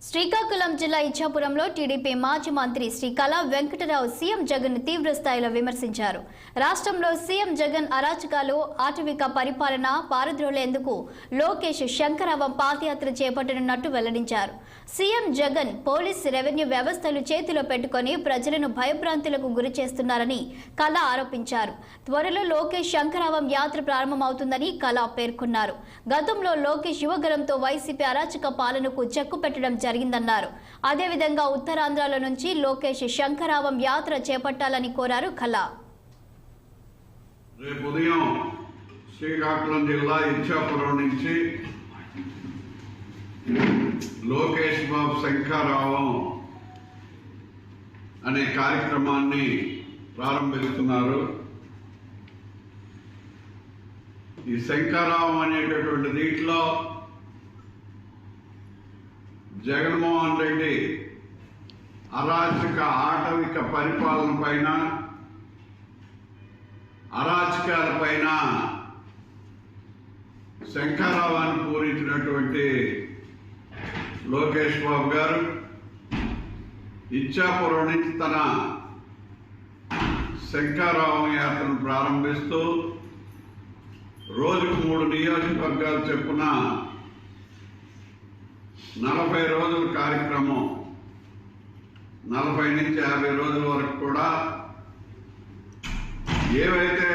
శ్రీకాకుళం జిల్లా ఇచ్చాపురంలో టీడీపీ మాజీ మంత్రి శ్రీ కళా వెంకటరావు సీఎం జగన్ తీవ్ర స్థాయిలో విమర్శించారు. రాష్ట్రంలో సీఎం జగన్ అరాచకాలు, ఆటవిక పరిపాలన పారద్రోలేందుకు లోకేష్ శంకరావం పాదయాత్ర చేపట్టనున్నట్టు వెల్లడించారు. సీఎం జగన్ పోలీస్, రెవెన్యూ వ్యవస్థలు చేతిలో పెట్టుకుని ప్రజలను భయభ్రాంతులకు గురి చేస్తున్నారని కళా ఆరోపించారు. త్వరలో లోకేష్ శంకరావం యాత్ర ప్రారంభమవుతుందని కళా పేర్కొన్నారు. గతంలో లోకేష్ యువగలంతో వైసీపీ అరాచక పాలనకు చెక్కు పెట్టడం జరిగిందన్నారు. అదేవిధంగా ఉత్తరాంధ్రలో నుంచి లోకేష్ శంకరావం యాత్ర చేపట్టాలని కోరారు కళా. రేపు ఉదయం శ్రీకాకుళం జిల్లా ఇచ్చాపురం నుంచి లోకేష్ బాబు శంకరావం అనే కార్యక్రమాన్ని ప్రారంభిస్తున్నారు. ఈ శంకరావం అనేటటువంటి దీంట్లో జగన్మోహన్ రెడ్డి అరాచక ఆటవిక పరిపాలన పైన, అరాచకాల పైన శంకరావాన్ని పూరించినటువంటి లోకేష్ బాబు గారు ఇచ్చాపురం నుంచి తన శంకరావం యాత్రను ప్రారంభిస్తూ రోజుకు 3 నియోజకవర్గాలు చెప్పున 40 రోజుల కార్యక్రమం, 40 నుంచి 50 రోజుల వరకు కూడా ఏవైతే